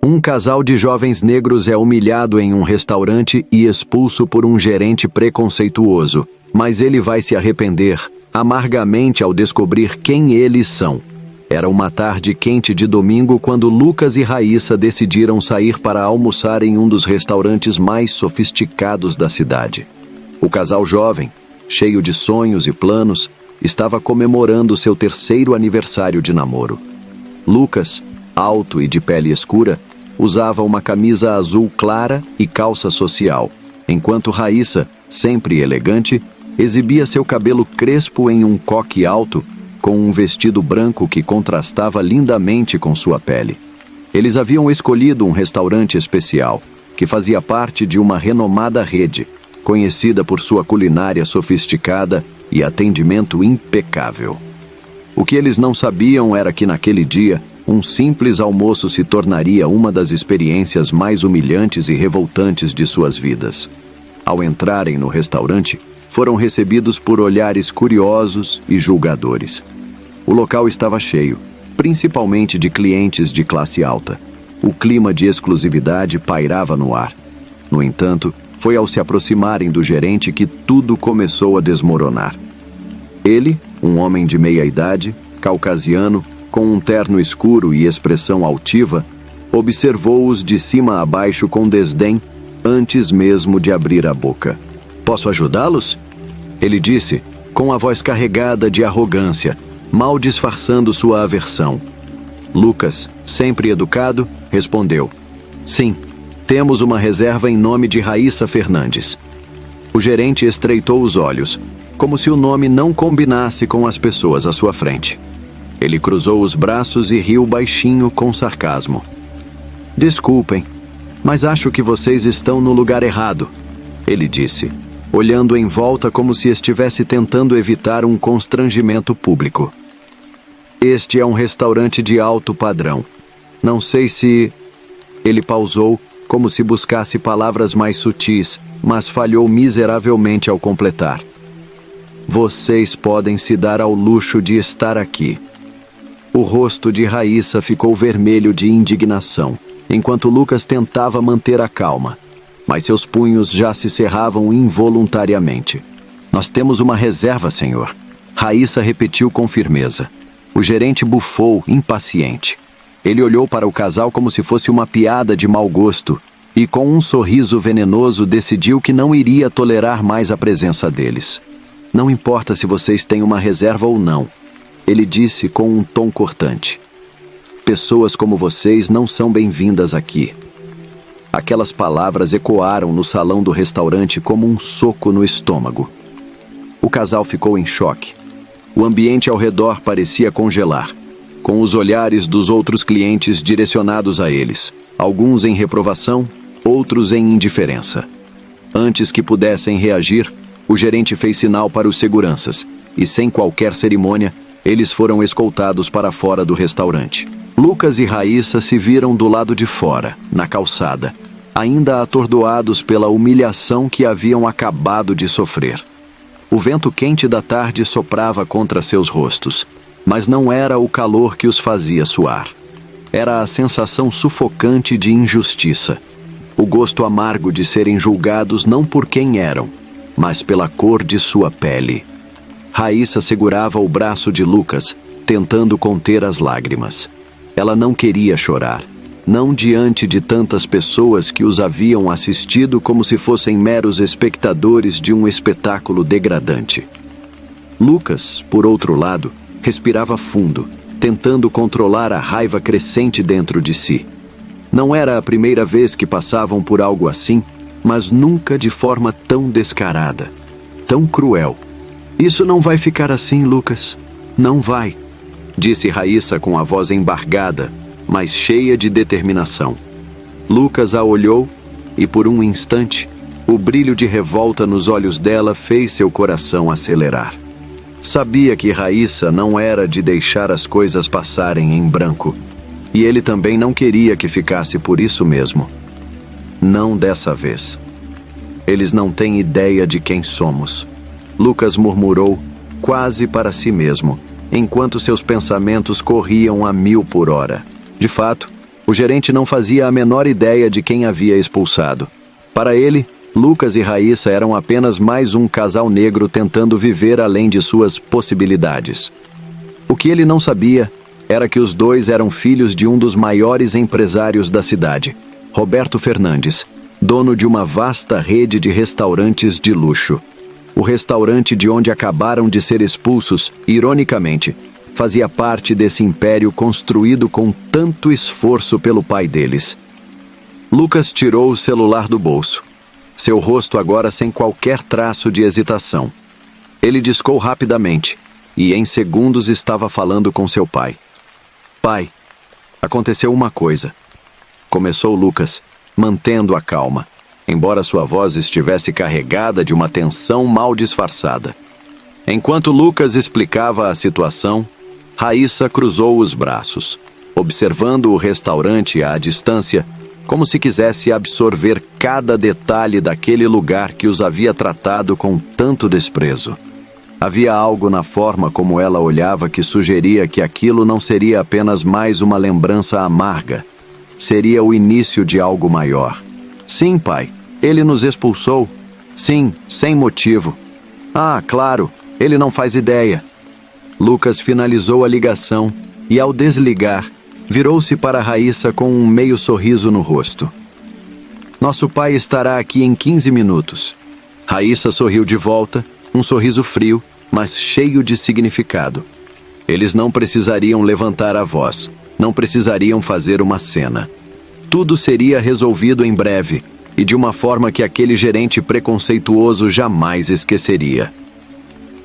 Um casal de jovens negros é humilhado em um restaurante e expulso por um gerente preconceituoso, mas ele vai se arrepender amargamente ao descobrir quem eles são. Era uma tarde quente de domingo quando Lucas e Raíssa decidiram sair para almoçar em um dos restaurantes mais sofisticados da cidade. O casal jovem, cheio de sonhos e planos, estava comemorando seu 3º aniversário de namoro. Lucas, alto e de pele escura, usava uma camisa azul clara e calça social, enquanto Raíssa, sempre elegante, exibia seu cabelo crespo em um coque alto, com um vestido branco que contrastava lindamente com sua pele. Eles haviam escolhido um restaurante especial, que fazia parte de uma renomada rede, conhecida por sua culinária sofisticada e atendimento impecável. O que eles não sabiam era que naquele dia, um simples almoço se tornaria uma das experiências mais humilhantes e revoltantes de suas vidas. Ao entrarem no restaurante, foram recebidos por olhares curiosos e julgadores. O local estava cheio, principalmente de clientes de classe alta. O clima de exclusividade pairava no ar. No entanto, foi ao se aproximarem do gerente que tudo começou a desmoronar. Ele, um homem de meia-idade, caucasiano, com um terno escuro e expressão altiva, observou-os de cima a baixo com desdém antes mesmo de abrir a boca. "Posso ajudá-los?" Ele disse, com a voz carregada de arrogância, mal disfarçando sua aversão. Lucas, sempre educado, respondeu: "Sim, temos uma reserva em nome de Raíssa Fernandes." O gerente estreitou os olhos, como se o nome não combinasse com as pessoas à sua frente. Ele cruzou os braços e riu baixinho com sarcasmo. "Desculpem, mas acho que vocês estão no lugar errado", ele disse, olhando em volta como se estivesse tentando evitar um constrangimento público. "Este é um restaurante de alto padrão. Não sei se..." Ele pausou, como se buscasse palavras mais sutis, mas falhou miseravelmente ao completar. "Vocês podem se dar ao luxo de estar aqui." O rosto de Raíssa ficou vermelho de indignação, enquanto Lucas tentava manter a calma, mas seus punhos já se cerravam involuntariamente. "Nós temos uma reserva, senhor." Raíssa repetiu com firmeza. O gerente bufou, impaciente. Ele olhou para o casal como se fosse uma piada de mau gosto e, com um sorriso venenoso, decidiu que não iria tolerar mais a presença deles. "Não importa se vocês têm uma reserva ou não", ele disse com um tom cortante. "Pessoas como vocês não são bem-vindas aqui." Aquelas palavras ecoaram no salão do restaurante como um soco no estômago. O casal ficou em choque. O ambiente ao redor parecia congelar, com os olhares dos outros clientes direcionados a eles, alguns em reprovação, outros em indiferença. Antes que pudessem reagir, o gerente fez sinal para os seguranças, e sem qualquer cerimônia, eles foram escoltados para fora do restaurante. Lucas e Raíssa se viram do lado de fora, na calçada, ainda atordoados pela humilhação que haviam acabado de sofrer. O vento quente da tarde soprava contra seus rostos, mas não era o calor que os fazia suar. Era a sensação sufocante de injustiça, o gosto amargo de serem julgados não por quem eram, mas pela cor de sua pele. Raíssa segurava o braço de Lucas, tentando conter as lágrimas. Ela não queria chorar, não diante de tantas pessoas que os haviam assistido como se fossem meros espectadores de um espetáculo degradante. Lucas, por outro lado, respirava fundo, tentando controlar a raiva crescente dentro de si. Não era a primeira vez que passavam por algo assim, mas nunca de forma tão descarada, tão cruel. "Isso não vai ficar assim, Lucas. Não vai", disse Raíssa com a voz embargada, mas cheia de determinação. Lucas a olhou e, por um instante, o brilho de revolta nos olhos dela fez seu coração acelerar. Sabia que Raíssa não era de deixar as coisas passarem em branco, e ele também não queria que ficasse por isso mesmo. Não dessa vez. "Eles não têm ideia de quem somos", Lucas murmurou, quase para si mesmo, enquanto seus pensamentos corriam a 1000 por hora. De fato, O gerente não fazia a menor ideia de quem havia expulsado. Para ele, Lucas e Raíssa eram apenas mais um casal negro tentando viver além de suas possibilidades. O que ele não sabia era que os dois eram filhos de um dos maiores empresários da cidade, Roberto Fernandes, dono de uma vasta rede de restaurantes de luxo. O restaurante de onde acabaram de ser expulsos, ironicamente, fazia parte desse império construído com tanto esforço pelo pai deles. Lucas tirou o celular do bolso, seu rosto agora sem qualquer traço de hesitação. Ele discou rapidamente e em segundos estava falando com seu pai. Pai, aconteceu uma coisa. Começou Lucas, mantendo a calma, embora sua voz estivesse carregada de uma tensão mal disfarçada. Enquanto Lucas explicava a situação, Raíssa cruzou os braços, observando o restaurante à distância, como se quisesse absorver cada detalhe daquele lugar que os havia tratado com tanto desprezo. Havia algo na forma como ela olhava que sugeria que aquilo não seria apenas mais uma lembrança amarga. Seria o início de algo maior. Sim, pai, ele nos expulsou. Sim, sem motivo. Ah, claro, ele não faz ideia. Lucas finalizou a ligação e, ao desligar, virou-se para Raíssa com um meio sorriso no rosto. Nosso pai estará aqui em 15 minutos. Raíssa sorriu de volta, um sorriso frio, mas cheio de significado. Eles não precisariam levantar a voz, não precisariam fazer uma cena. Tudo seria resolvido em breve, e de uma forma que aquele gerente preconceituoso jamais esqueceria.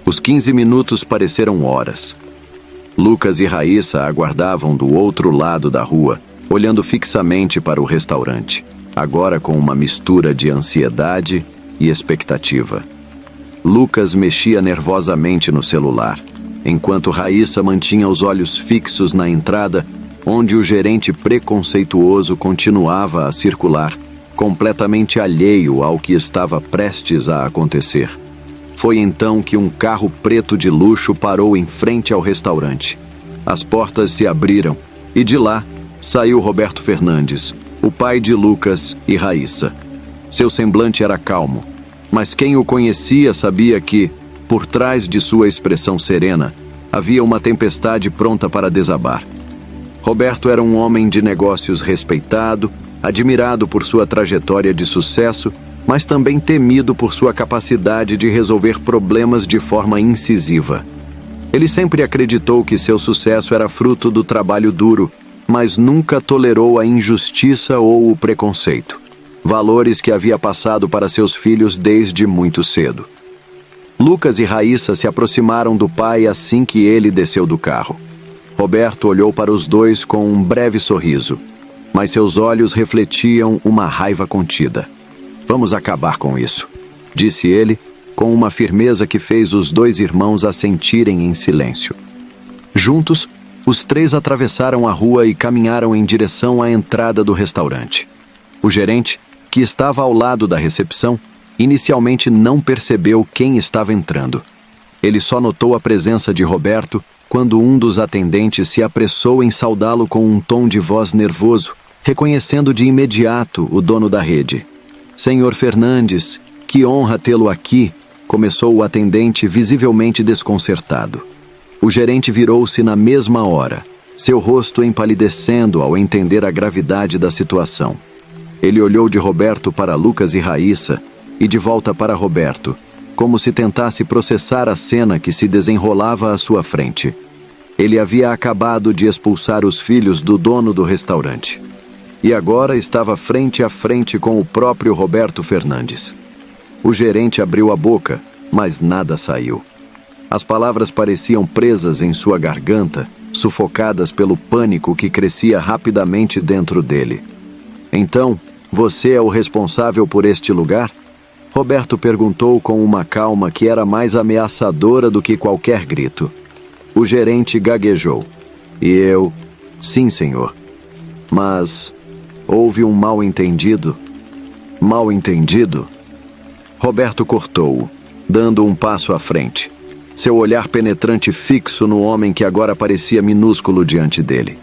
Os 15 minutos pareceram horas. Lucas e Raíssa aguardavam do outro lado da rua, olhando fixamente para o restaurante, agora com uma mistura de ansiedade e expectativa. Lucas mexia nervosamente no celular, enquanto Raíssa mantinha os olhos fixos na entrada, onde o gerente preconceituoso continuava a circular, completamente alheio ao que estava prestes a acontecer. Foi então que um carro preto de luxo parou em frente ao restaurante. As portas se abriram e de lá saiu Roberto Fernandes, o pai de Lucas e Raíssa. Seu semblante era calmo, mas quem o conhecia sabia que, por trás de sua expressão serena, havia uma tempestade pronta para desabar. Roberto era um homem de negócios respeitado, admirado por sua trajetória de sucesso, mas também temido por sua capacidade de resolver problemas de forma incisiva. Ele sempre acreditou que seu sucesso era fruto do trabalho duro, mas nunca tolerou a injustiça ou o preconceito, valores que havia passado para seus filhos desde muito cedo. Lucas e Raíssa se aproximaram do pai assim que ele desceu do carro. Roberto olhou para os dois com um breve sorriso, mas seus olhos refletiam uma raiva contida. Vamos acabar com isso, disse ele, com uma firmeza que fez os dois irmãos assentirem em silêncio. Juntos, os três atravessaram a rua e caminharam em direção à entrada do restaurante. O gerente, que estava ao lado da recepção, inicialmente não percebeu quem estava entrando. Ele só notou a presença de Roberto quando um dos atendentes se apressou em saudá-lo com um tom de voz nervoso, reconhecendo de imediato o dono da rede. Senhor Fernandes, que honra tê-lo aqui, começou o atendente visivelmente desconcertado. O gerente virou-se na mesma hora, seu rosto empalidecendo ao entender a gravidade da situação. Ele olhou de Roberto para Lucas e Raíssa e de volta para Roberto, como se tentasse processar a cena que se desenrolava à sua frente. Ele havia acabado de expulsar os filhos do dono do restaurante. E agora estava frente a frente com o próprio Roberto Fernandes. O gerente abriu a boca, mas nada saiu. As palavras pareciam presas em sua garganta, sufocadas pelo pânico que crescia rapidamente dentro dele. Então, você é o responsável por este lugar? Roberto perguntou com uma calma que era mais ameaçadora do que qualquer grito. O gerente gaguejou. E eu... Sim, senhor. Mas... houve um mal-entendido? Mal-entendido? Roberto cortou-o, dando um passo à frente, seu olhar penetrante fixo no homem que agora parecia minúsculo diante dele.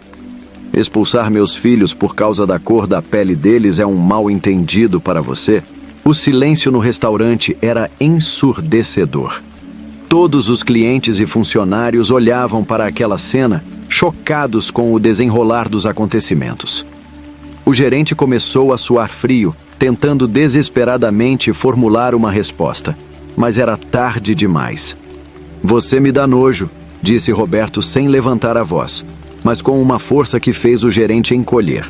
Expulsar meus filhos por causa da cor da pele deles é um mal-entendido para você? O silêncio no restaurante era ensurdecedor. Todos os clientes e funcionários olhavam para aquela cena, chocados com o desenrolar dos acontecimentos. O gerente começou a suar frio, tentando desesperadamente formular uma resposta, mas era tarde demais. Você me dá nojo, disse Roberto sem levantar a voz, mas com uma força que fez o gerente encolher.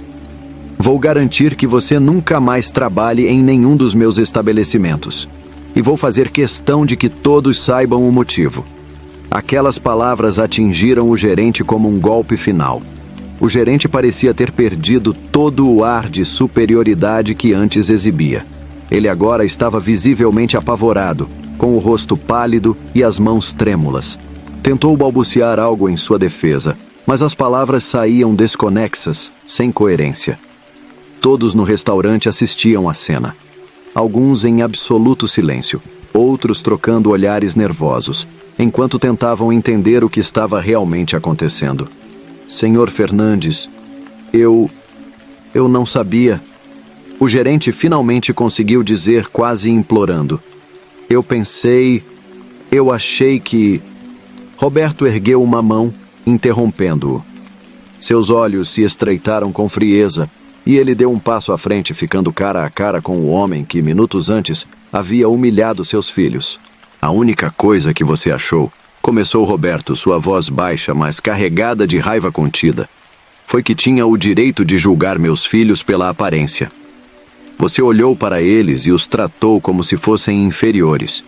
Vou garantir que você nunca mais trabalhe em nenhum dos meus estabelecimentos. E vou fazer questão de que todos saibam o motivo. Aquelas palavras atingiram o gerente como um golpe final. O gerente parecia ter perdido todo o ar de superioridade que antes exibia. Ele agora estava visivelmente apavorado, com o rosto pálido e as mãos trêmulas. Tentou balbuciar algo em sua defesa, mas as palavras saíam desconexas, sem coerência. Todos no restaurante assistiam à cena. Alguns em absoluto silêncio, outros trocando olhares nervosos, enquanto tentavam entender o que estava realmente acontecendo. Senhor Fernandes, eu não sabia. O gerente finalmente conseguiu dizer, quase implorando. Eu achei que... Roberto ergueu uma mão, interrompendo-o. Seus olhos se estreitaram com frieza, e ele deu um passo à frente, ficando cara a cara com o homem que, minutos antes, havia humilhado seus filhos. A única coisa que você achou, começou Roberto, sua voz baixa, mas carregada de raiva contida, foi que tinha o direito de julgar meus filhos pela aparência. Você olhou para eles e os tratou como se fossem inferiores.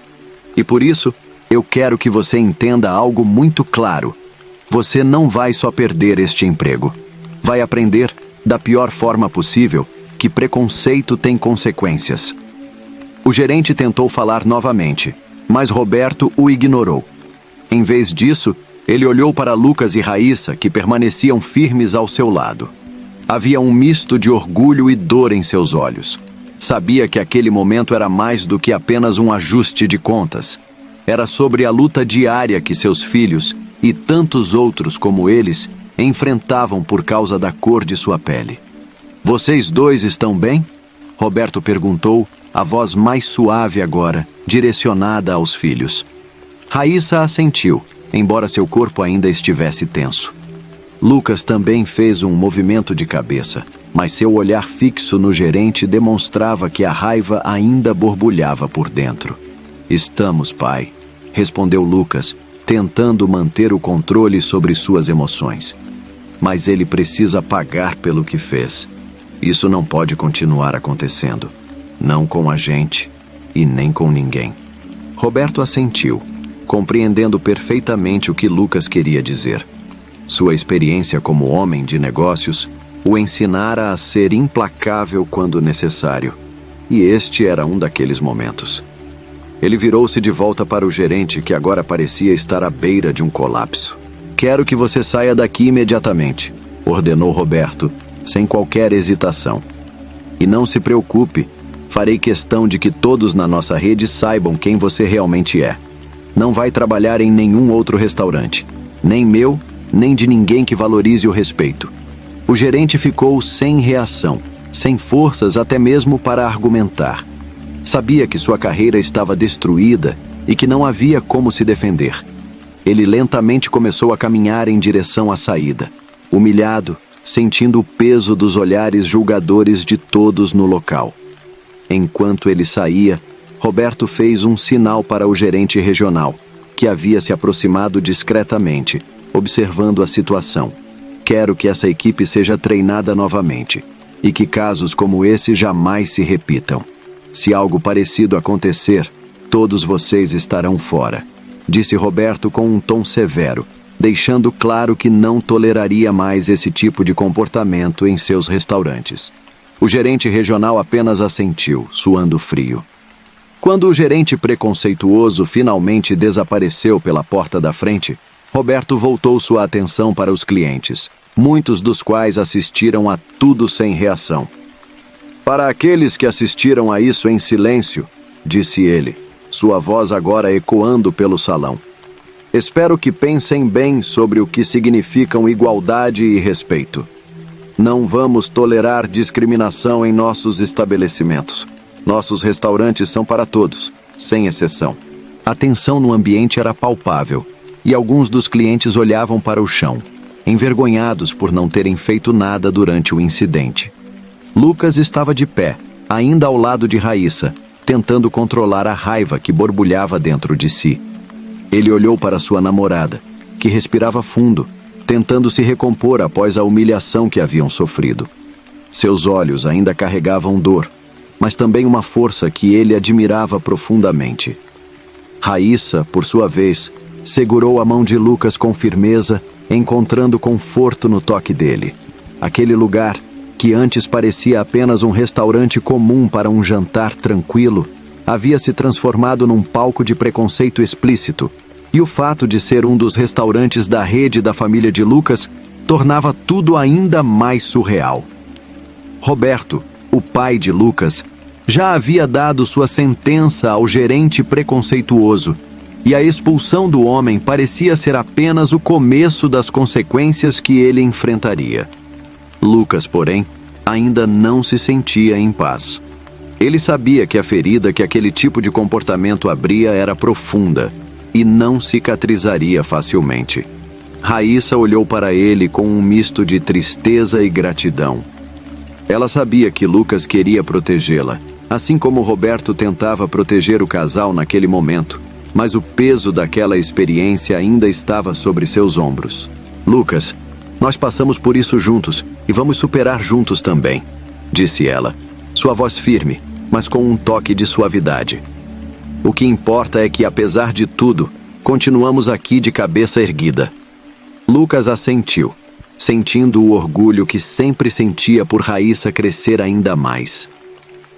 E por isso, eu quero que você entenda algo muito claro. Você não vai só perder este emprego. Vai aprender, da pior forma possível, que preconceito tem consequências. O gerente tentou falar novamente, mas Roberto o ignorou. Em vez disso, ele olhou para Lucas e Raíssa, que permaneciam firmes ao seu lado. Havia um misto de orgulho e dor em seus olhos. Sabia que aquele momento era mais do que apenas um ajuste de contas. Era sobre a luta diária que seus filhos, e tantos outros como eles, enfrentavam por causa da cor de sua pele. Vocês dois estão bem? Roberto perguntou, a voz mais suave agora, direcionada aos filhos. Raíssa assentiu, embora seu corpo ainda estivesse tenso. Lucas também fez um movimento de cabeça, mas seu olhar fixo no gerente demonstrava que a raiva ainda borbulhava por dentro. Estamos, pai, respondeu Lucas, tentando manter o controle sobre suas emoções. Mas ele precisa pagar pelo que fez. Isso não pode continuar acontecendo. Não com a gente e nem com ninguém. Roberto assentiu, compreendendo perfeitamente o que Lucas queria dizer. Sua experiência como homem de negócios o ensinara a ser implacável quando necessário. E este era um daqueles momentos. Ele virou-se de volta para o gerente, que agora parecia estar à beira de um colapso. Quero que você saia daqui imediatamente, ordenou Roberto, sem qualquer hesitação. E não se preocupe, farei questão de que todos na nossa rede saibam quem você realmente é. Não vai trabalhar em nenhum outro restaurante, nem meu, nem de ninguém que valorize o respeito. O gerente ficou sem reação, sem forças até mesmo para argumentar. Sabia que sua carreira estava destruída e que não havia como se defender. Ele lentamente começou a caminhar em direção à saída, humilhado, sentindo o peso dos olhares julgadores de todos no local. Enquanto ele saía, Roberto fez um sinal para o gerente regional, que havia se aproximado discretamente, observando a situação. Quero que essa equipe seja treinada novamente, e que casos como esse jamais se repitam. Se algo parecido acontecer, todos vocês estarão fora, disse Roberto com um tom severo, deixando claro que não toleraria mais esse tipo de comportamento em seus restaurantes. O gerente regional apenas assentiu, suando frio. Quando o gerente preconceituoso finalmente desapareceu pela porta da frente, Roberto voltou sua atenção para os clientes, muitos dos quais assistiram a tudo sem reação. Para aqueles que assistiram a isso em silêncio, disse ele, sua voz agora ecoando pelo salão. Espero que pensem bem sobre o que significam igualdade e respeito. Não vamos tolerar discriminação em nossos estabelecimentos. Nossos restaurantes são para todos, sem exceção. A tensão no ambiente era palpável, e alguns dos clientes olhavam para o chão, envergonhados por não terem feito nada durante o incidente. Lucas estava de pé, ainda ao lado de Raíssa, tentando controlar a raiva que borbulhava dentro de si. Ele olhou para sua namorada, que respirava fundo, tentando se recompor após a humilhação que haviam sofrido. Seus olhos ainda carregavam dor, mas também uma força que ele admirava profundamente. Raíssa, por sua vez, segurou a mão de Lucas com firmeza, encontrando conforto no toque dele. Aquele lugar, que antes parecia apenas um restaurante comum para um jantar tranquilo, havia se transformado num palco de preconceito explícito, e o fato de ser um dos restaurantes da rede da família de Lucas tornava tudo ainda mais surreal. Roberto, o pai de Lucas, já havia dado sua sentença ao gerente preconceituoso, e a expulsão do homem parecia ser apenas o começo das consequências que ele enfrentaria. Lucas, porém, ainda não se sentia em paz. Ele sabia que a ferida que aquele tipo de comportamento abria era profunda e não cicatrizaria facilmente. Raíssa olhou para ele com um misto de tristeza e gratidão. Ela sabia que Lucas queria protegê-la, assim como Roberto tentava proteger o casal naquele momento, mas o peso daquela experiência ainda estava sobre seus ombros. Lucas, nós passamos por isso juntos e vamos superar juntos também, disse ela, sua voz firme, mas com um toque de suavidade. O que importa é que, apesar de tudo, continuamos aqui de cabeça erguida. Lucas assentiu, sentindo o orgulho que sempre sentia por Raíssa crescer ainda mais.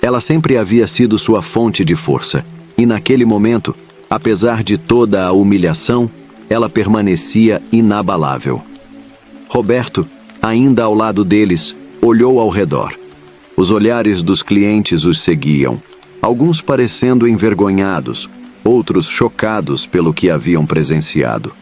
Ela sempre havia sido sua fonte de força, e naquele momento, apesar de toda a humilhação, ela permanecia inabalável. Roberto, ainda ao lado deles, olhou ao redor. Os olhares dos clientes os seguiam, alguns parecendo envergonhados, outros chocados pelo que haviam presenciado.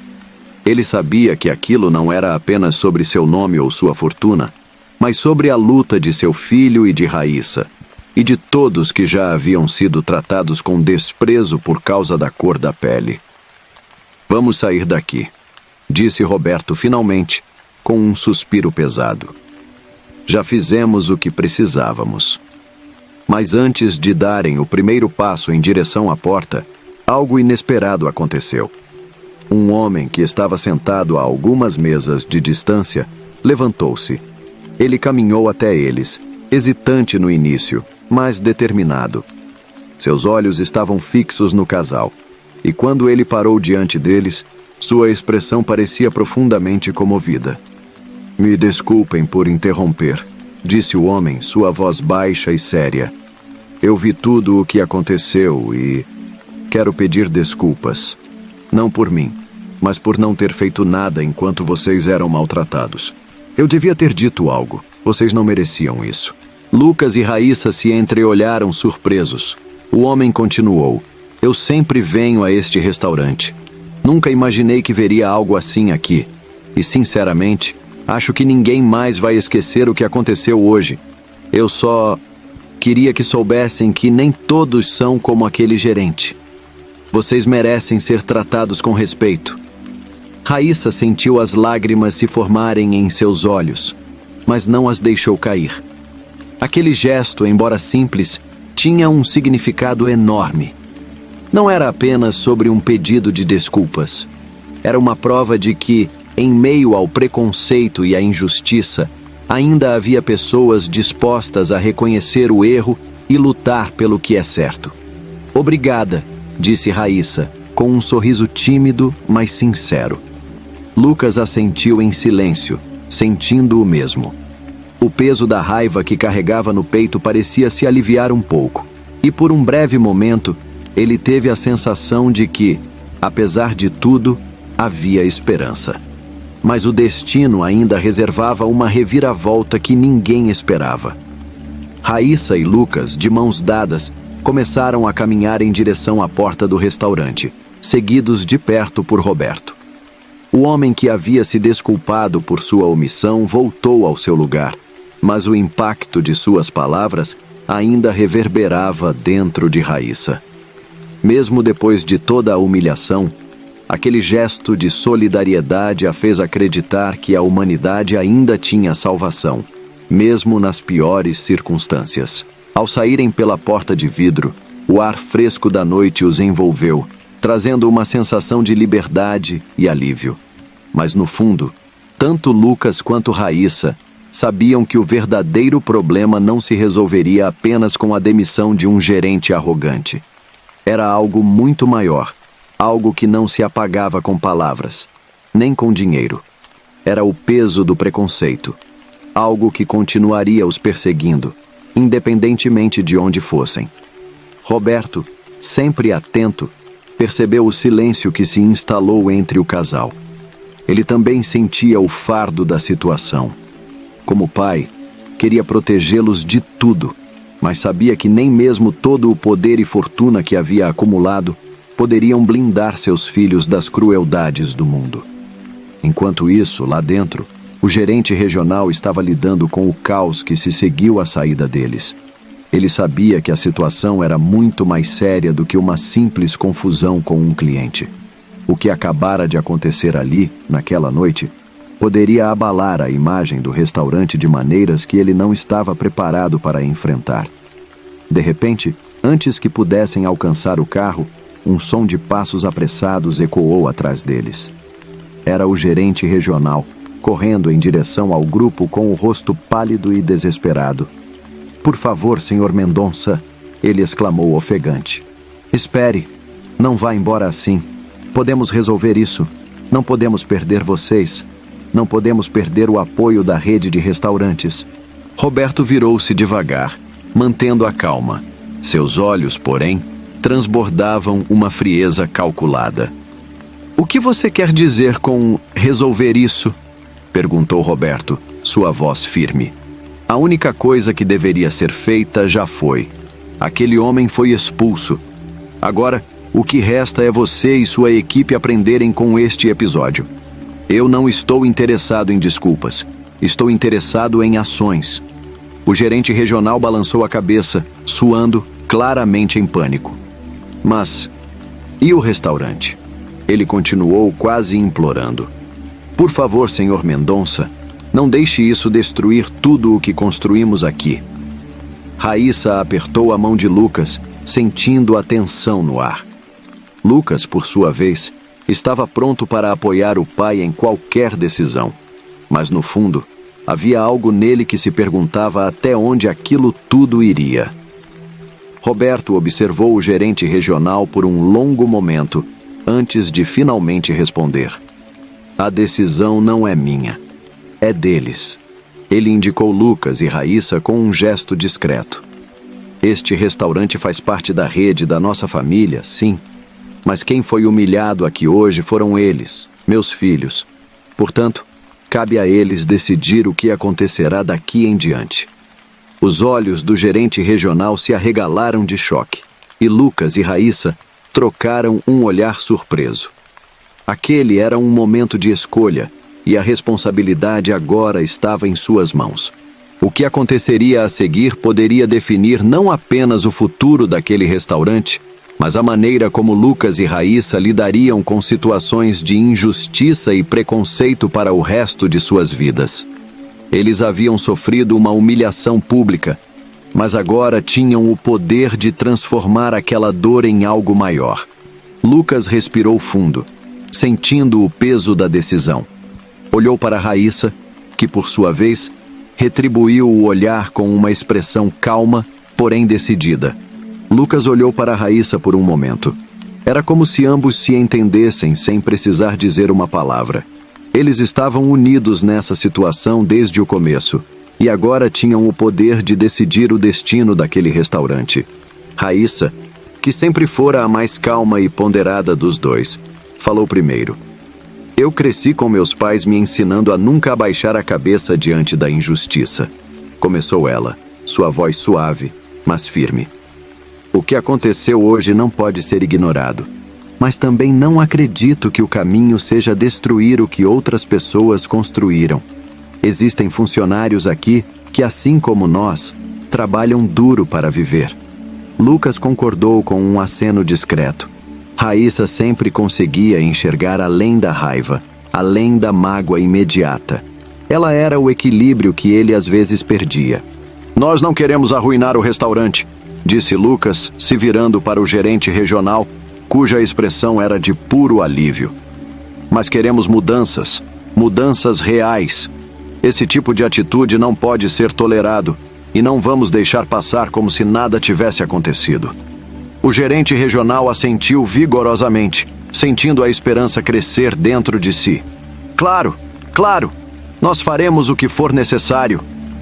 Ele sabia que aquilo não era apenas sobre seu nome ou sua fortuna, mas sobre a luta de seu filho e de Raíssa, e de todos que já haviam sido tratados com desprezo por causa da cor da pele. Vamos sair daqui, disse Roberto finalmente, com um suspiro pesado. Já fizemos o que precisávamos. Mas antes de darem o primeiro passo em direção à porta, algo inesperado aconteceu. Um homem que estava sentado a algumas mesas de distância levantou-se. Ele caminhou até eles, hesitante no início, mas determinado. Seus olhos estavam fixos no casal, e quando ele parou diante deles, sua expressão parecia profundamente comovida. Me desculpem por interromper, disse o homem, sua voz baixa e séria. Eu vi tudo o que aconteceu e quero pedir desculpas. Não por mim, mas por não ter feito nada enquanto vocês eram maltratados. Eu devia ter dito algo. Vocês não mereciam isso. Lucas e Raíssa se entreolharam surpresos. O homem continuou. Eu sempre venho a este restaurante. Nunca imaginei que veria algo assim aqui. E, sinceramente, acho que ninguém mais vai esquecer o que aconteceu hoje. Eu só queria que soubessem que nem todos são como aquele gerente. Vocês merecem ser tratados com respeito. Raíssa sentiu as lágrimas se formarem em seus olhos, mas não as deixou cair. Aquele gesto, embora simples, tinha um significado enorme. Não era apenas sobre um pedido de desculpas. Era uma prova de que, em meio ao preconceito e à injustiça, ainda havia pessoas dispostas a reconhecer o erro e lutar pelo que é certo. Obrigada, disse Raíssa, com um sorriso tímido, mas sincero. Lucas assentiu em silêncio, sentindo o mesmo. O peso da raiva que carregava no peito parecia se aliviar um pouco, e por um breve momento, ele teve a sensação de que, apesar de tudo, havia esperança. Mas o destino ainda reservava uma reviravolta que ninguém esperava. Raíssa e Lucas, de mãos dadas, começaram a caminhar em direção à porta do restaurante, seguidos de perto por Roberto. O homem que havia se desculpado por sua omissão voltou ao seu lugar, Mas o impacto de suas palavras ainda reverberava dentro de Raíssa. Mesmo depois de toda a humilhação, aquele gesto de solidariedade a fez acreditar que a humanidade ainda tinha salvação, mesmo nas piores circunstâncias. Ao saírem pela porta de vidro, o ar fresco da noite os envolveu, trazendo uma sensação de liberdade e alívio. Mas no fundo, tanto Lucas quanto Raíssa sabiam que o verdadeiro problema não se resolveria apenas com a demissão de um gerente arrogante. Era algo muito maior, algo que não se apagava com palavras, nem com dinheiro. Era o peso do preconceito, algo que continuaria os perseguindo, independentemente de onde fossem. Roberto, sempre atento, percebeu o silêncio que se instalou entre o casal. Ele também sentia o fardo da situação. Como pai, queria protegê-los de tudo, mas sabia que nem mesmo todo o poder e fortuna que havia acumulado poderiam blindar seus filhos das crueldades do mundo. Enquanto isso, lá dentro, o gerente regional estava lidando com o caos que se seguiu à saída deles. Ele sabia que a situação era muito mais séria do que uma simples confusão com um cliente. O que acabara de acontecer ali, naquela noite, poderia abalar a imagem do restaurante de maneiras que ele não estava preparado para enfrentar. De repente, antes que pudessem alcançar o carro, um som de passos apressados ecoou atrás deles. Era o gerente regional, correndo em direção ao grupo com o rosto pálido e desesperado. "Por favor, Sr. Mendonça", ele exclamou ofegante. "Espere, não vá embora assim. Podemos resolver isso. Não podemos perder vocês. Não podemos perder o apoio da rede de restaurantes." Roberto virou-se devagar, mantendo a calma. Seus olhos, porém, transbordavam uma frieza calculada. "O que você quer dizer com resolver isso?" perguntou Roberto, sua voz firme. "A única coisa que deveria ser feita já foi. Aquele homem foi expulso. Agora, o que resta é você e sua equipe aprenderem com este episódio. Eu não estou interessado em desculpas. Estou interessado em ações." O gerente regional balançou a cabeça, suando, claramente em pânico. "Mas, e o restaurante?" Ele continuou quase implorando. "Por favor, Sr. Mendonça, não deixe isso destruir tudo o que construímos aqui." Raíssa apertou a mão de Lucas, sentindo a tensão no ar. Lucas, por sua vez, estava pronto para apoiar o pai em qualquer decisão. Mas, no fundo, havia algo nele que se perguntava até onde aquilo tudo iria. Roberto observou o gerente regional por um longo momento, antes de finalmente responder. "A decisão não é minha. É deles." Ele indicou Lucas e Raíssa com um gesto discreto. "Este restaurante faz parte da rede da nossa família, sim. Mas quem foi humilhado aqui hoje foram eles, meus filhos. Portanto, cabe a eles decidir o que acontecerá daqui em diante." Os olhos do gerente regional se arregalaram de choque, e Lucas e Raíssa trocaram um olhar surpreso. Aquele era um momento de escolha, e a responsabilidade agora estava em suas mãos. O que aconteceria a seguir poderia definir não apenas o futuro daquele restaurante, mas a maneira como Lucas e Raíssa lidariam com situações de injustiça e preconceito para o resto de suas vidas. Eles haviam sofrido uma humilhação pública, mas agora tinham o poder de transformar aquela dor em algo maior. Lucas respirou fundo, sentindo o peso da decisão. Olhou para Raíssa, que por sua vez retribuiu o olhar com uma expressão calma, porém decidida. Lucas olhou para Raíssa por um momento. Era como se ambos se entendessem sem precisar dizer uma palavra. Eles estavam unidos nessa situação desde o começo, e agora tinham o poder de decidir o destino daquele restaurante. Raíssa, que sempre fora a mais calma e ponderada dos dois, falou primeiro. "Eu cresci com meus pais me ensinando a nunca abaixar a cabeça diante da injustiça." Começou ela, sua voz suave, mas firme. "O que aconteceu hoje não pode ser ignorado. Mas também não acredito que o caminho seja destruir o que outras pessoas construíram. Existem funcionários aqui que, assim como nós, trabalham duro para viver. Lucas concordou com um aceno discreto. Raíssa sempre conseguia enxergar além da raiva, além da mágoa imediata. Ela era o equilíbrio que ele às vezes perdia. Nós não queremos arruinar o restaurante, disse Lucas, se virando para o gerente regional, cuja expressão era de puro alívio. Mas queremos mudanças, mudanças reais. Esse tipo de atitude não pode ser tolerado e não vamos deixar passar como se nada tivesse acontecido. O gerente regional assentiu vigorosamente, sentindo a esperança crescer dentro de si. Claro, claro, nós faremos o que for necessário,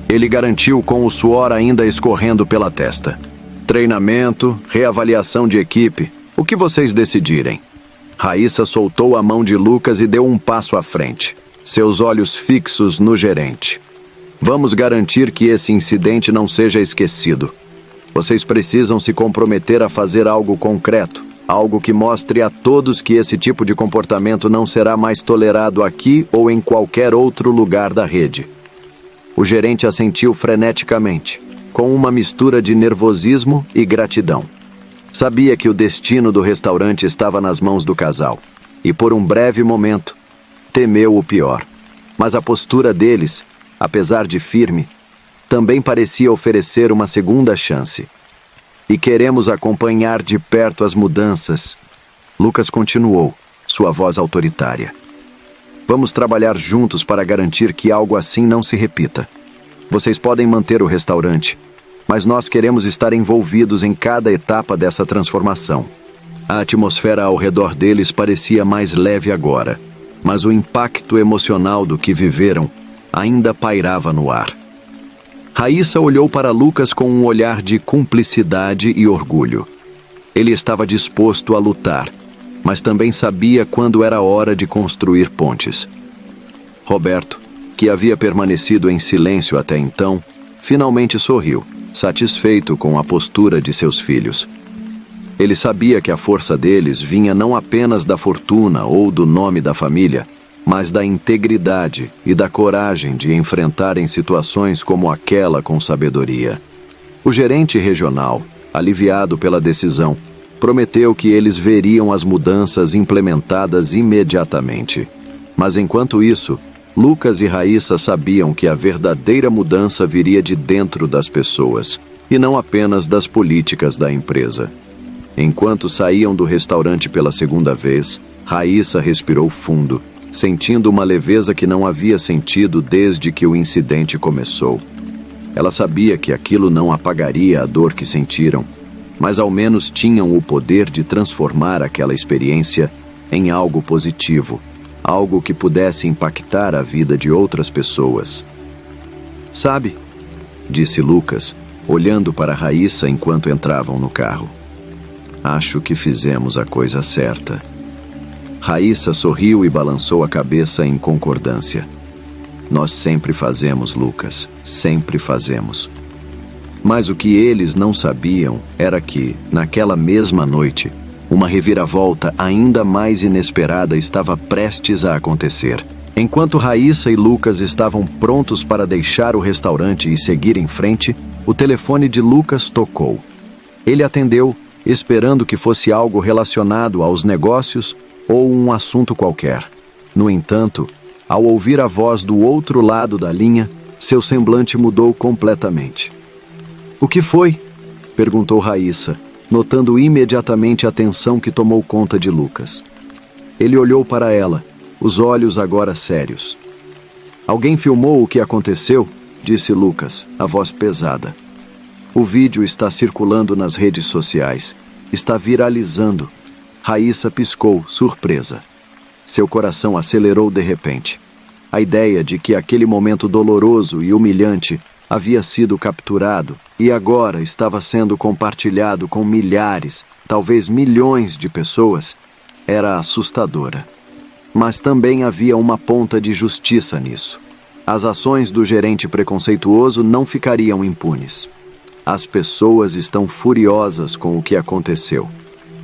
ele garantiu com o suor ainda escorrendo pela testa. Treinamento, reavaliação de equipe, o que vocês decidirem. Raíssa soltou a mão de Lucas e deu um passo à frente, seus olhos fixos no gerente. Vamos garantir que esse incidente não seja esquecido. Vocês precisam se comprometer a fazer algo concreto, algo que mostre a todos que esse tipo de comportamento não será mais tolerado aqui ou em qualquer outro lugar da rede. O gerente assentiu freneticamente, com uma mistura de nervosismo e gratidão. Sabia que o destino do restaurante estava nas mãos do casal, e por um breve momento, temeu o pior. Mas a postura deles, apesar de firme, também parecia oferecer uma segunda chance. E queremos acompanhar de perto as mudanças. Lucas continuou, sua voz autoritária. Vamos trabalhar juntos para garantir que algo assim não se repita. Vocês podem manter o restaurante, mas nós queremos estar envolvidos em cada etapa dessa transformação. A atmosfera ao redor deles parecia mais leve agora, mas o impacto emocional do que viveram ainda pairava no ar. Raíssa olhou para Lucas com um olhar de cumplicidade e orgulho. Ele estava disposto a lutar, mas também sabia quando era hora de construir pontes. Roberto, que havia permanecido em silêncio até então, finalmente sorriu, satisfeito com a postura de seus filhos. Ele sabia que a força deles vinha não apenas da fortuna ou do nome da família, mas da integridade e da coragem de enfrentarem situações como aquela com sabedoria. O gerente regional, aliviado pela decisão, prometeu que eles veriam as mudanças implementadas imediatamente. Mas enquanto isso, Lucas e Raíssa sabiam que a verdadeira mudança viria de dentro das pessoas, e não apenas das políticas da empresa. Enquanto saíam do restaurante pela segunda vez, Raíssa respirou fundo, sentindo uma leveza que não havia sentido desde que o incidente começou. Ela sabia que aquilo não apagaria a dor que sentiram, mas ao menos tinham o poder de transformar aquela experiência em algo positivo, algo que pudesse impactar a vida de outras pessoas. Sabe, disse Lucas, olhando para Raíssa enquanto entravam no carro. Acho que fizemos a coisa certa. Raíssa sorriu e balançou a cabeça em concordância. Nós sempre fazemos, Lucas, sempre fazemos. Mas o que eles não sabiam era que, naquela mesma noite, uma reviravolta ainda mais inesperada estava prestes a acontecer. Enquanto Raíssa e Lucas estavam prontos para deixar o restaurante e seguir em frente, o telefone de Lucas tocou. Ele atendeu, esperando que fosse algo relacionado aos negócios ou um assunto qualquer. No entanto, ao ouvir a voz do outro lado da linha, seu semblante mudou completamente. O que foi? Perguntou Raíssa, notando imediatamente a tensão que tomou conta de Lucas. Ele olhou para ela, os olhos agora sérios. Alguém filmou o que aconteceu? Disse Lucas, a voz pesada. O vídeo está circulando nas redes sociais. Está viralizando. Raíssa piscou, surpresa. Seu coração acelerou de repente. A ideia de que aquele momento doloroso e humilhante havia sido capturado e agora estava sendo compartilhado com milhares, talvez milhões de pessoas, era assustadora. Mas também havia uma ponta de justiça nisso. As ações do gerente preconceituoso não ficariam impunes. As pessoas estão furiosas com o que aconteceu.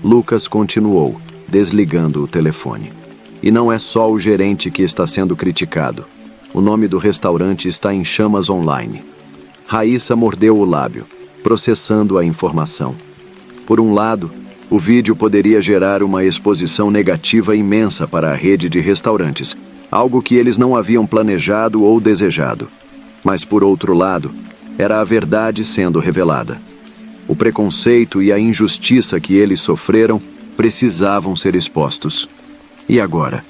Lucas continuou, desligando o telefone. E não é só o gerente que está sendo criticado. O nome do restaurante está em chamas online. Raíssa mordeu o lábio, processando a informação. Por um lado, o vídeo poderia gerar uma exposição negativa imensa para a rede de restaurantes, algo que eles não haviam planejado ou desejado. Mas, por outro lado, era a verdade sendo revelada. O preconceito e a injustiça que eles sofreram precisavam ser expostos. E agora?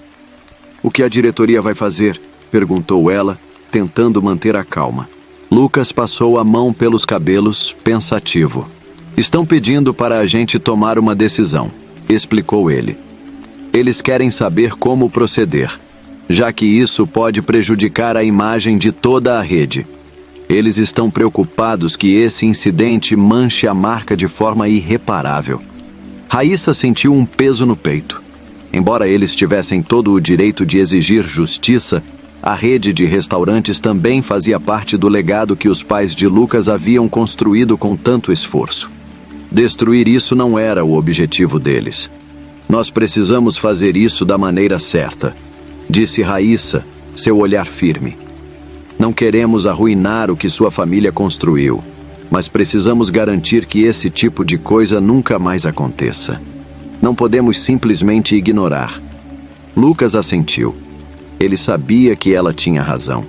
O que a diretoria vai fazer? Perguntou ela, tentando manter a calma. Lucas passou a mão pelos cabelos, pensativo. Estão pedindo para a gente tomar uma decisão, explicou ele. Eles querem saber como proceder, já que isso pode prejudicar a imagem de toda a rede. Eles estão preocupados que esse incidente manche a marca de forma irreparável. Raíssa sentiu um peso no peito. Embora eles tivessem todo o direito de exigir justiça, a rede de restaurantes também fazia parte do legado que os pais de Lucas haviam construído com tanto esforço. Destruir isso não era o objetivo deles. Nós precisamos fazer isso da maneira certa, disse Raíssa, seu olhar firme. Não queremos arruinar o que sua família construiu, mas precisamos garantir que esse tipo de coisa nunca mais aconteça. Não podemos simplesmente ignorar. Lucas assentiu. Ele sabia que ela tinha razão.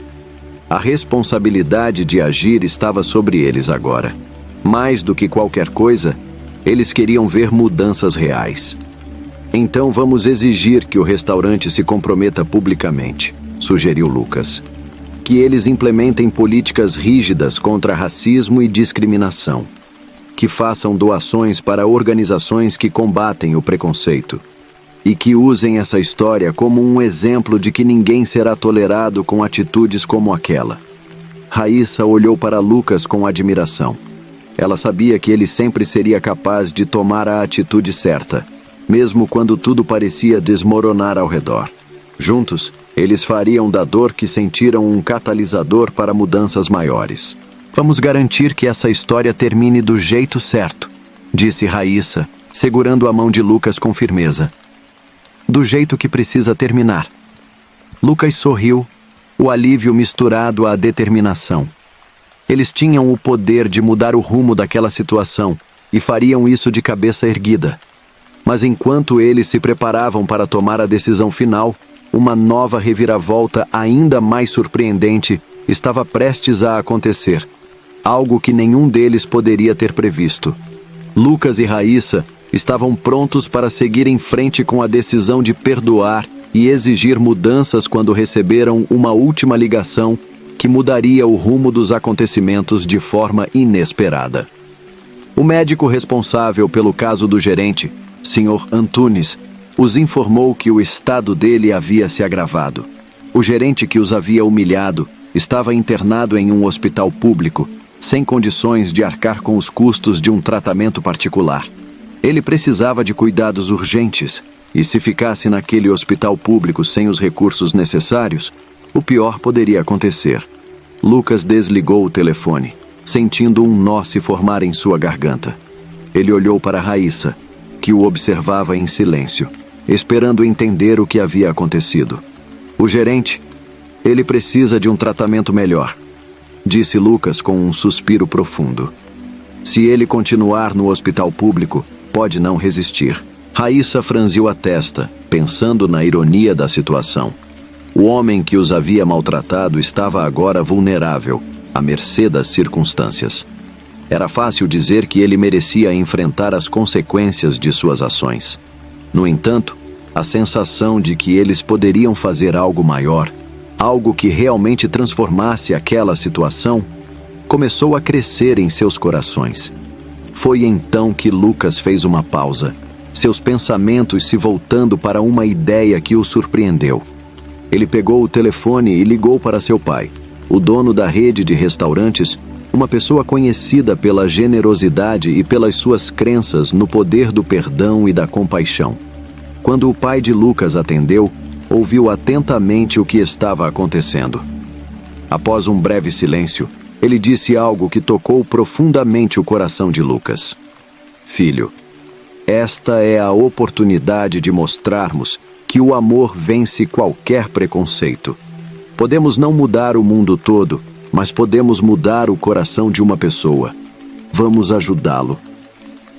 A responsabilidade de agir estava sobre eles agora. Mais do que qualquer coisa, eles queriam ver mudanças reais. Então vamos exigir que o restaurante se comprometa publicamente, sugeriu Lucas. Que eles implementem políticas rígidas contra racismo e discriminação. Que façam doações para organizações que combatem o preconceito. E que usem essa história como um exemplo de que ninguém será tolerado com atitudes como aquela. Raíssa olhou para Lucas com admiração. Ela sabia que ele sempre seria capaz de tomar a atitude certa, mesmo quando tudo parecia desmoronar ao redor. Juntos, eles fariam da dor que sentiram um catalisador para mudanças maiores. Vamos garantir que essa história termine do jeito certo, disse Raíssa, segurando a mão de Lucas com firmeza. Do jeito que precisa terminar. Lucas sorriu, o alívio misturado à determinação. Eles tinham o poder de mudar o rumo daquela situação e fariam isso de cabeça erguida. Mas enquanto eles se preparavam para tomar a decisão final, uma nova reviravolta ainda mais surpreendente estava prestes a acontecer. Algo que nenhum deles poderia ter previsto. Lucas e Raíssa estavam prontos para seguir em frente com a decisão de perdoar e exigir mudanças quando receberam uma última ligação que mudaria o rumo dos acontecimentos de forma inesperada. O médico responsável pelo caso do gerente, Sr. Antunes, os informou que o estado dele havia se agravado. O gerente que os havia humilhado estava internado em um hospital público, sem condições de arcar com os custos de um tratamento particular. Ele precisava de cuidados urgentes, e se ficasse naquele hospital público sem os recursos necessários, o pior poderia acontecer. Lucas desligou o telefone, sentindo um nó se formar em sua garganta. Ele olhou para Raíssa, que o observava em silêncio, esperando entender o que havia acontecido. O gerente, ele precisa de um tratamento melhor, disse Lucas com um suspiro profundo. Se ele continuar no hospital público, pode não resistir. Raíssa franziu a testa, pensando na ironia da situação. O homem que os havia maltratado estava agora vulnerável, à mercê das circunstâncias. Era fácil dizer que ele merecia enfrentar as consequências de suas ações. No entanto, a sensação de que eles poderiam fazer algo maior, algo que realmente transformasse aquela situação, começou a crescer em seus corações. Foi então que Lucas fez uma pausa, seus pensamentos se voltando para uma ideia que o surpreendeu. Ele pegou o telefone e ligou para seu pai, o dono da rede de restaurantes, uma pessoa conhecida pela generosidade e pelas suas crenças no poder do perdão e da compaixão. Quando o pai de Lucas atendeu, ouviu atentamente o que estava acontecendo. Após um breve silêncio, ele disse algo que tocou profundamente o coração de Lucas. Filho, esta é a oportunidade de mostrarmos que o amor vence qualquer preconceito. Podemos não mudar o mundo todo, mas podemos mudar o coração de uma pessoa. Vamos ajudá-lo.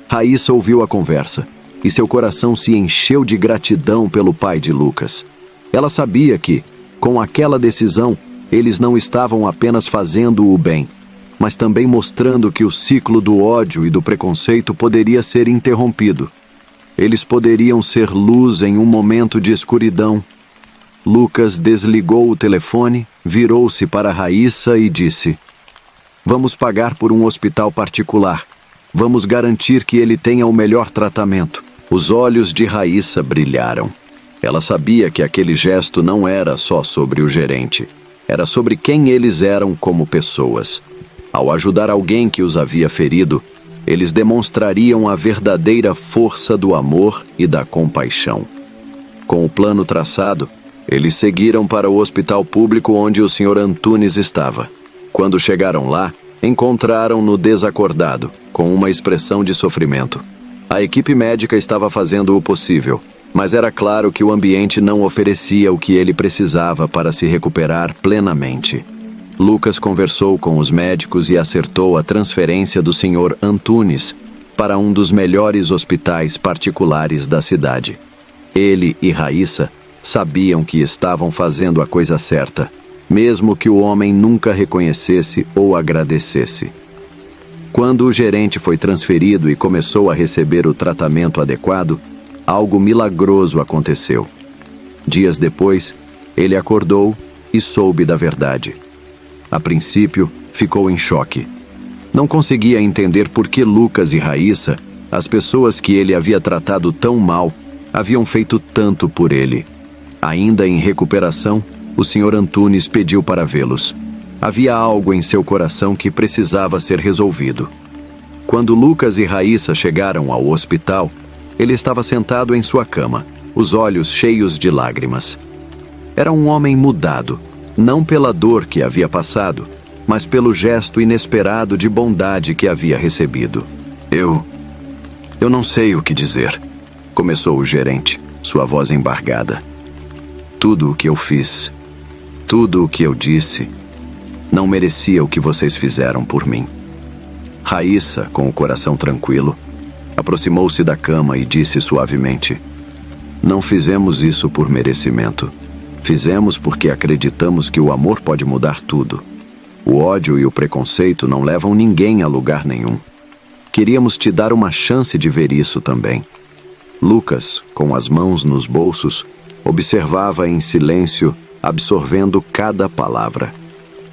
Raíssa ouviu a conversa e seu coração se encheu de gratidão pelo pai de Lucas. Ela sabia que, com aquela decisão, eles não estavam apenas fazendo o bem, mas também mostrando que o ciclo do ódio e do preconceito poderia ser interrompido. Eles poderiam ser luz em um momento de escuridão. Lucas desligou o telefone, virou-se para Raíssa e disse: "Vamos pagar por um hospital particular. Vamos garantir que ele tenha o melhor tratamento." Os olhos de Raíssa brilharam. Ela sabia que aquele gesto não era só sobre o gerente. Era sobre quem eles eram como pessoas. Ao ajudar alguém que os havia ferido, eles demonstrariam a verdadeira força do amor e da compaixão. Com o plano traçado, eles seguiram para o hospital público onde o Sr. Antunes estava. Quando chegaram lá, encontraram-no desacordado, com uma expressão de sofrimento. A equipe médica estava fazendo o possível, mas era claro que o ambiente não oferecia o que ele precisava para se recuperar plenamente. Lucas conversou com os médicos e acertou a transferência do Sr. Antunes para um dos melhores hospitais particulares da cidade. Ele e Raíssa sabiam que estavam fazendo a coisa certa, mesmo que o homem nunca reconhecesse ou agradecesse. Quando o gerente foi transferido e começou a receber o tratamento adequado, algo milagroso aconteceu. Dias depois, ele acordou e soube da verdade. A princípio, ficou em choque. Não conseguia entender por que Lucas e Raíssa, as pessoas que ele havia tratado tão mal, haviam feito tanto por ele. Ainda em recuperação, o Sr. Antunes pediu para vê-los. Havia algo em seu coração que precisava ser resolvido. Quando Lucas e Raíssa chegaram ao hospital, ele estava sentado em sua cama, os olhos cheios de lágrimas. Era um homem mudado, não pela dor que havia passado, mas pelo gesto inesperado de bondade que havia recebido. Eu não sei o que dizer, começou o gerente, sua voz embargada. Tudo o que eu fiz, tudo o que eu disse, não merecia o que vocês fizeram por mim. Raíssa, com o coração tranquilo, aproximou-se da cama e disse suavemente: "Não fizemos isso por merecimento. Fizemos porque acreditamos que o amor pode mudar tudo. O ódio e o preconceito não levam ninguém a lugar nenhum. Queríamos te dar uma chance de ver isso também." Lucas, com as mãos nos bolsos, observava em silêncio, absorvendo cada palavra.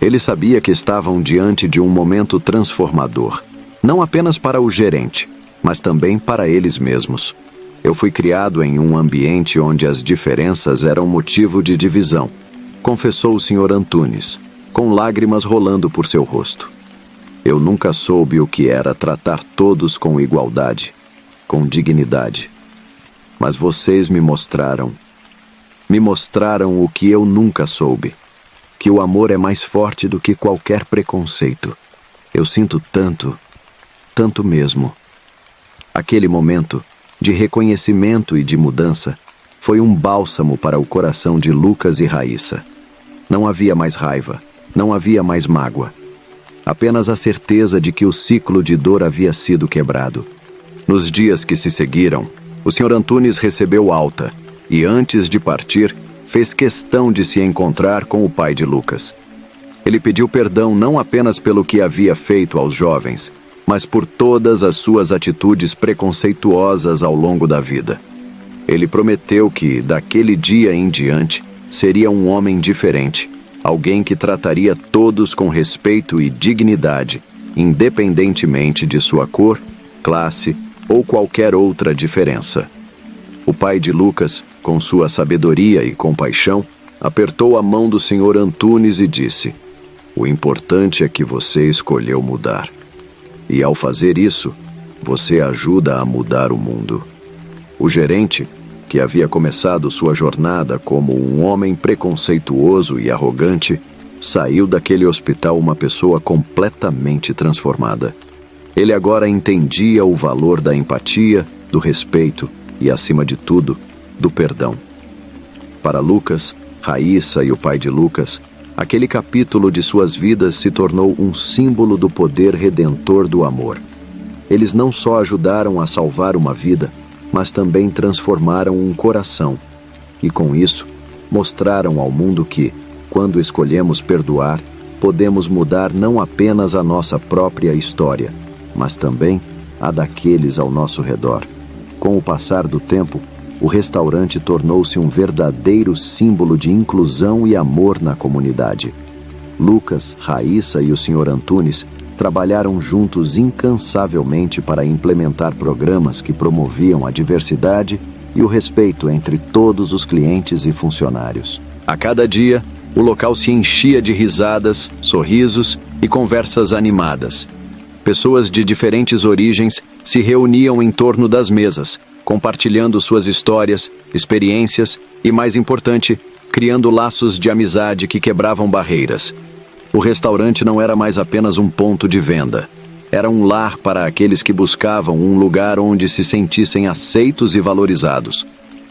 Ele sabia que estavam diante de um momento transformador, não apenas para o gerente, mas também para eles mesmos. "Eu fui criado em um ambiente onde as diferenças eram motivo de divisão", confessou o Sr. Antunes, com lágrimas rolando por seu rosto. "Eu nunca soube o que era tratar todos com igualdade, com dignidade. Mas vocês me mostraram o que eu nunca soube, que o amor é mais forte do que qualquer preconceito. Eu sinto tanto, tanto mesmo." Aquele momento de reconhecimento e de mudança foi um bálsamo para o coração de Lucas e Raíssa. Não havia mais raiva, não havia mais mágoa. Apenas a certeza de que o ciclo de dor havia sido quebrado. Nos dias que se seguiram, o Sr. Antunes recebeu alta e, antes de partir, fez questão de se encontrar com o pai de Lucas. Ele pediu perdão não apenas pelo que havia feito aos jovens, mas por todas as suas atitudes preconceituosas ao longo da vida. Ele prometeu que, daquele dia em diante, seria um homem diferente, alguém que trataria todos com respeito e dignidade, independentemente de sua cor, classe ou qualquer outra diferença. O pai de Lucas, com sua sabedoria e compaixão, apertou a mão do Sr. Antunes e disse: "O importante é que você escolheu mudar. E ao fazer isso, você ajuda a mudar o mundo." O gerente, que havia começado sua jornada como um homem preconceituoso e arrogante, saiu daquele hospital uma pessoa completamente transformada. Ele agora entendia o valor da empatia, do respeito e, acima de tudo, do perdão. Para Lucas, Raíssa e o pai de Lucas, Aquele capítulo de suas vidas se tornou um símbolo do poder redentor do amor. Eles não só ajudaram a salvar uma vida, mas também transformaram um coração. E com isso, mostraram ao mundo que, quando escolhemos perdoar, podemos mudar não apenas a nossa própria história, mas também a daqueles ao nosso redor. Com o passar do tempo, o restaurante tornou-se um verdadeiro símbolo de inclusão e amor na comunidade. Lucas, Raíssa e o Sr. Antunes trabalharam juntos incansavelmente para implementar programas que promoviam a diversidade e o respeito entre todos os clientes e funcionários. A cada dia, o local se enchia de risadas, sorrisos e conversas animadas. Pessoas de diferentes origens se reuniam em torno das mesas, compartilhando suas histórias, experiências e, mais importante, criando laços de amizade que quebravam barreiras. O restaurante não era mais apenas um ponto de venda. Era um lar para aqueles que buscavam um lugar onde se sentissem aceitos e valorizados.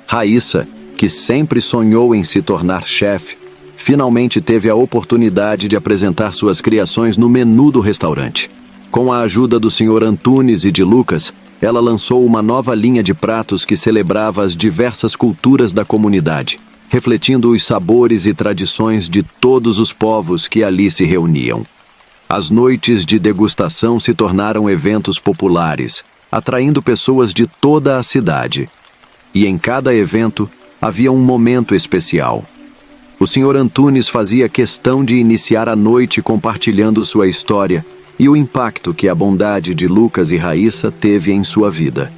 Raíssa, que sempre sonhou em se tornar chefe, finalmente teve a oportunidade de apresentar suas criações no menu do restaurante. Com a ajuda do Sr. Antunes e de Lucas, ela lançou uma nova linha de pratos que celebrava as diversas culturas da comunidade, refletindo os sabores e tradições de todos os povos que ali se reuniam. As noites de degustação se tornaram eventos populares, atraindo pessoas de toda a cidade. E em cada evento havia um momento especial. O Sr. Antunes fazia questão de iniciar a noite compartilhando sua história e o impacto que a bondade de Lucas e Raíssa teve em sua vida.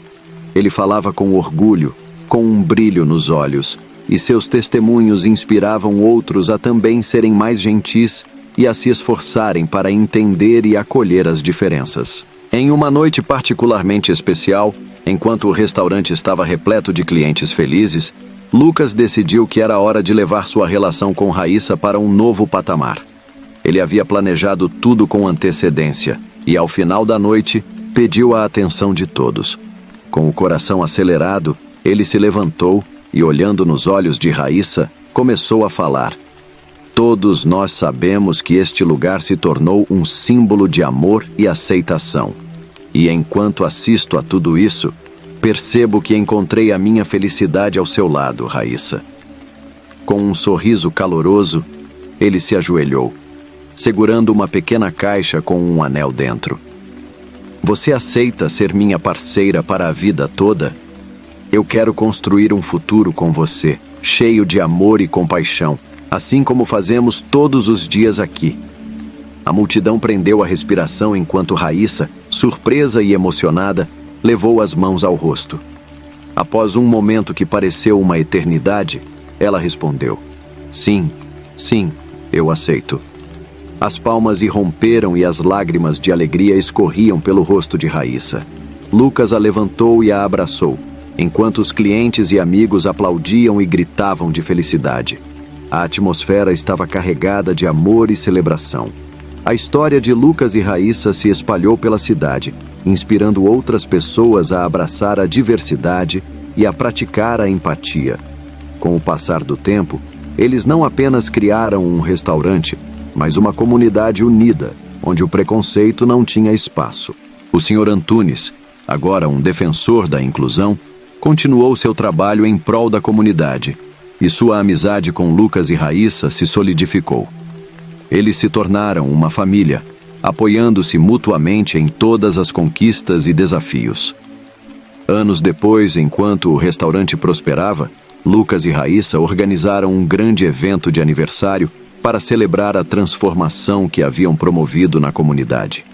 Ele falava com orgulho, com um brilho nos olhos, e seus testemunhos inspiravam outros a também serem mais gentis e a se esforçarem para entender e acolher as diferenças. Em uma noite particularmente especial, enquanto o restaurante estava repleto de clientes felizes, Lucas decidiu que era hora de levar sua relação com Raíssa para um novo patamar. Ele havia planejado tudo com antecedência e, ao final da noite, pediu a atenção de todos. Com o coração acelerado, ele se levantou e, olhando nos olhos de Raíssa, começou a falar. Todos nós sabemos que este lugar se tornou um símbolo de amor e aceitação. E enquanto assisto a tudo isso, percebo que encontrei a minha felicidade ao seu lado, Raíssa. Com um sorriso caloroso, ele se ajoelhou, segurando uma pequena caixa com um anel dentro. Você aceita ser minha parceira para a vida toda? Eu quero construir um futuro com você, cheio de amor e compaixão, assim como fazemos todos os dias aqui. A multidão prendeu a respiração enquanto Raíssa, surpresa e emocionada, levou as mãos ao rosto. Após um momento que pareceu uma eternidade, ela respondeu: Sim, sim, eu aceito. As palmas irromperam e as lágrimas de alegria escorriam pelo rosto de Raíssa. Lucas a levantou e a abraçou, enquanto os clientes e amigos aplaudiam e gritavam de felicidade. A atmosfera estava carregada de amor e celebração. A história de Lucas e Raíssa se espalhou pela cidade, inspirando outras pessoas a abraçar a diversidade e a praticar a empatia. Com o passar do tempo, eles não apenas criaram um restaurante, mas uma comunidade unida, onde o preconceito não tinha espaço. O Sr. Antunes, agora um defensor da inclusão, continuou seu trabalho em prol da comunidade, e sua amizade com Lucas e Raíssa se solidificou. Eles se tornaram uma família, apoiando-se mutuamente em todas as conquistas e desafios. Anos depois, enquanto o restaurante prosperava, Lucas e Raíssa organizaram um grande evento de aniversário para celebrar a transformação que haviam promovido na comunidade.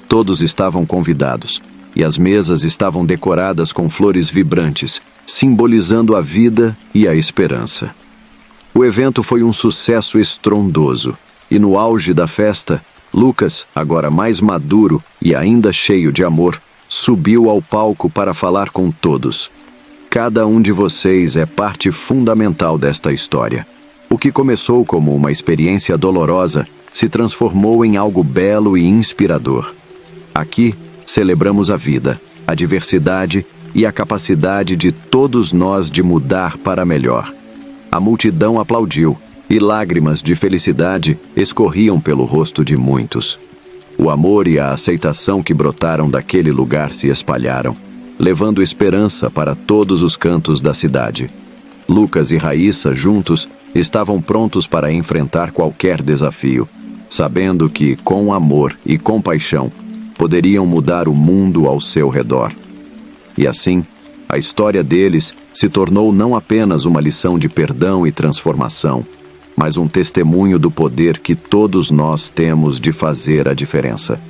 Todos estavam convidados, e as mesas estavam decoradas com flores vibrantes, simbolizando a vida e a esperança. O evento foi um sucesso estrondoso, e no auge da festa, Lucas, agora mais maduro e ainda cheio de amor, subiu ao palco para falar com todos. Cada um de vocês é parte fundamental desta história. O que começou como uma experiência dolorosa se transformou em algo belo e inspirador. Aqui, celebramos a vida, a diversidade e a capacidade de todos nós de mudar para melhor. A multidão aplaudiu, e lágrimas de felicidade escorriam pelo rosto de muitos. O amor e a aceitação que brotaram daquele lugar se espalharam, levando esperança para todos os cantos da cidade. Lucas e Raíssa, juntos, estavam prontos para enfrentar qualquer desafio, sabendo que, com amor e compaixão, poderiam mudar o mundo ao seu redor. E assim, a história deles se tornou não apenas uma lição de perdão e transformação, mas um testemunho do poder que todos nós temos de fazer a diferença.